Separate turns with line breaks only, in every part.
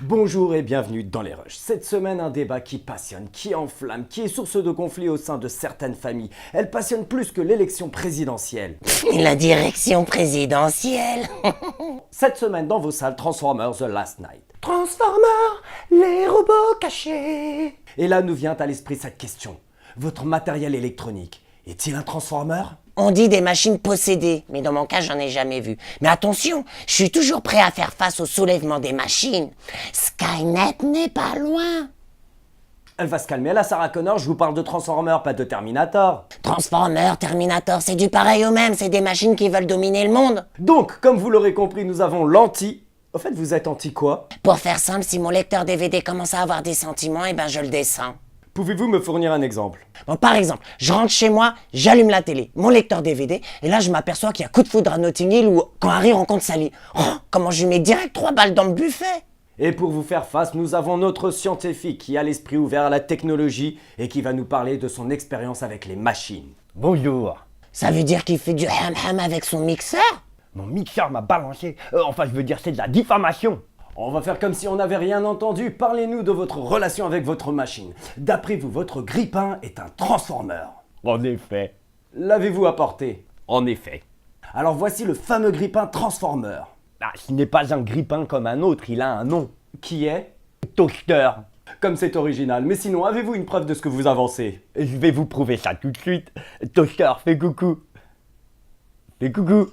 Bonjour et bienvenue dans les Rushs. Cette semaine, un débat qui passionne, qui enflamme, qui est source de conflits au sein de certaines familles. Elle passionne plus que l'élection présidentielle.
La direction présidentielle.
Cette semaine, dans vos salles, Transformers The Last Night.
Transformers, les robots cachés.
Et là nous vient à l'esprit cette question. Votre matériel électronique est-il un Transformer ?
On dit des machines possédées, mais dans mon cas, j'en ai jamais vu. Mais attention, je suis toujours prêt à faire face au soulèvement des machines. Skynet n'est pas loin.
Elle va se calmer là, Sarah Connor, je vous parle de Transformers, pas de Terminator.
Transformers, Terminator, c'est du pareil au même, c'est des machines qui veulent dominer le monde.
Donc, comme vous l'aurez compris, nous avons l'anti... Au fait, vous êtes anti quoi ?
Pour faire simple, si mon lecteur DVD commence à avoir des sentiments, eh ben je le descends.
Pouvez-vous me fournir un exemple ?
Bon, par exemple, je rentre chez moi, j'allume la télé, mon lecteur DVD, et là je m'aperçois qu'il y a coup de foudre à Notting Hill ou quand Harry rencontre Sally. Oh, comment je lui mets direct 3 balles dans le buffet.
Et pour vous faire face, nous avons notre scientifique qui a l'esprit ouvert à la technologie et qui va nous parler de son expérience avec les machines.
Bonjour.
Ça veut dire qu'il fait du ham-ham avec son mixeur?
Mon mixeur m'a balancé. Enfin, je veux dire, c'est de la diffamation.
On va faire comme si on n'avait rien entendu. Parlez-nous de votre relation avec votre machine. D'après vous, votre grille-pain est un Transformer.
En effet.
L'avez-vous apporté ?
En effet.
Alors voici le fameux grille-pain Transformer.
Ah, ce n'est pas un grille-pain comme un autre, il a un nom.
Qui est ?
Toaster.
Comme c'est original. Mais sinon, avez-vous une preuve de ce que vous avancez ?
Je vais vous prouver ça tout de suite. Toaster, fais coucou. Fais coucou.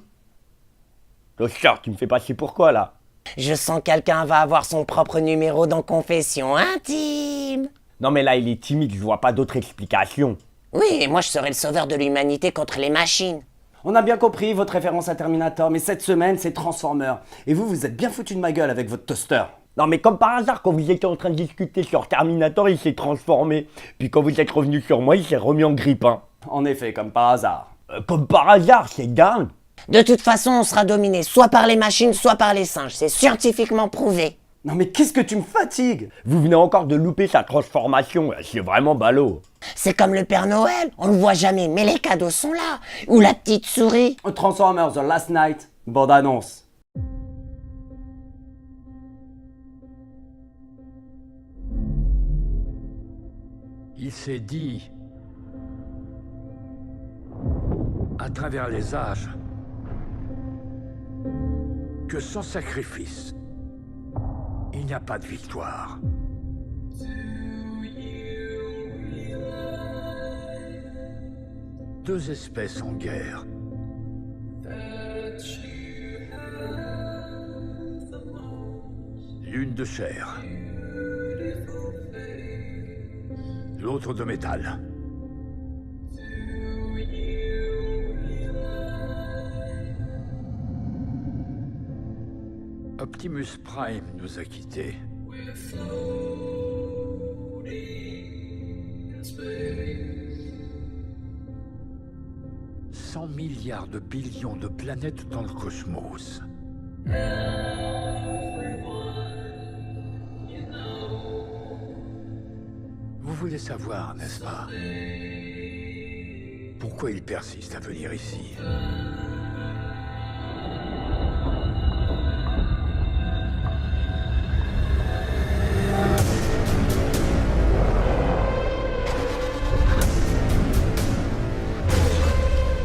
Toaster, tu me fais passer pour quoi là ?
Je sens quelqu'un va avoir son propre numéro dans Confession intime.
Non mais là, il est timide, je vois pas d'autre explication.
Oui, et moi je serai le sauveur de l'humanité contre les machines.
On a bien compris votre référence à Terminator, mais cette semaine, c'est Transformer. Et vous, vous êtes bien foutu de ma gueule avec votre toaster.
Non mais comme par hasard, quand vous étiez en train de discuter sur Terminator, il s'est transformé. Puis quand vous êtes revenu sur moi, il s'est remis en grille-pain.
En effet, comme par hasard.
Comme par hasard, c'est dingue.
De toute façon, on sera dominé soit par les machines, soit par les singes. C'est scientifiquement prouvé.
Non mais qu'est-ce que tu me fatigues ?
Vous venez encore de louper sa transformation, c'est vraiment ballot.
C'est comme le Père Noël, on le voit jamais, mais les cadeaux sont là. Ou la petite souris.
Transformers The Last Night, bande annonce.
Il s'est dit, à travers les âges, que sans sacrifice, il n'y a pas de victoire. Deux espèces en guerre. L'une de chair. L'autre de métal. Optimus Prime nous a quittés. 100 milliards de billions de planètes dans le cosmos. Vous voulez savoir, n'est-ce pas? Pourquoi il persiste à venir ici?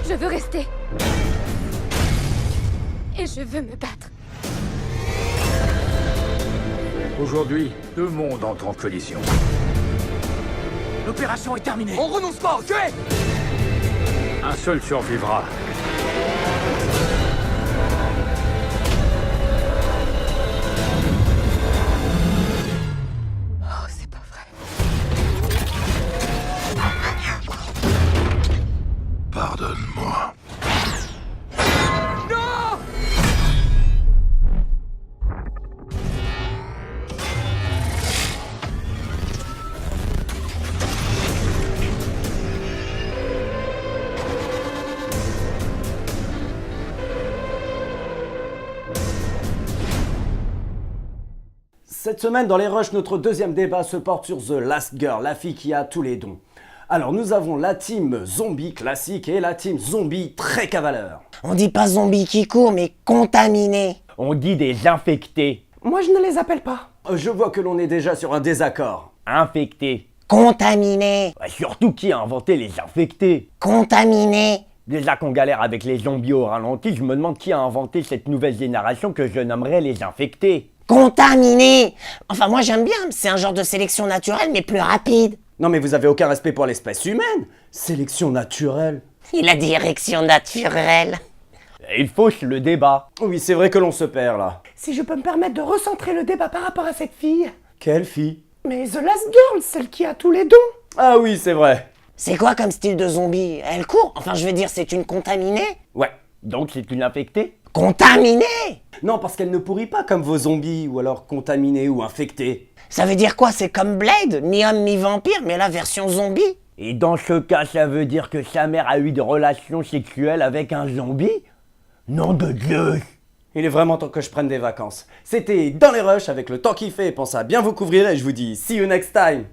Je veux rester. Et je veux me battre.
Aujourd'hui, deux mondes entrent en collision. L'opération est terminée.
On renonce pas, ok?
Un seul survivra.
Oh, c'est pas vrai.
Pardonne-moi.
Cette semaine, dans les Rushs, notre deuxième débat se porte sur The Last Girl, la fille qui a tous les dons. Alors nous avons la team zombie classique et la team zombie très cavaleur.
On dit pas zombie qui court, mais contaminé.
On dit des infectés.
Moi, je ne les appelle pas.
Je vois que l'on est déjà sur un désaccord.
Infecté.
Contaminé.
Bah, surtout qui a inventé les infectés?
Contaminé.
Déjà qu'on galère avec les zombies au ralenti, je me demande qui a inventé cette nouvelle génération que je nommerais les infectés.
Contaminé. Enfin, moi, j'aime bien. C'est un genre de sélection naturelle, mais plus rapide.
Non mais vous avez aucun respect pour l'espèce humaine. Sélection naturelle.
Il a dit érection naturelle.
Il fausse le débat.
Oui, c'est vrai que l'on se perd là.
Si je peux me permettre de recentrer le débat par rapport à cette fille.
Quelle fille?
Mais The Last Girl, celle qui a tous les dons.
Ah oui, c'est vrai.
C'est quoi comme style de zombie? Elle court? Enfin, je veux dire, c'est une contaminée?
Ouais, donc c'est une infectée?
Contaminée?
Non, parce qu'elle ne pourrit pas comme vos zombies, ou alors contaminés ou infectés.
Ça veut dire quoi? C'est comme Blade, mi-homme, mi-vampire, mais la version zombie?
Et dans ce cas, ça veut dire que sa mère a eu des relations sexuelles avec un zombie? Nom de Dieu!
Il est vraiment temps que je prenne des vacances. C'était Dans les Rushs avec le temps qu'il fait. Pensez à bien vous couvrir et je vous dis see you next time.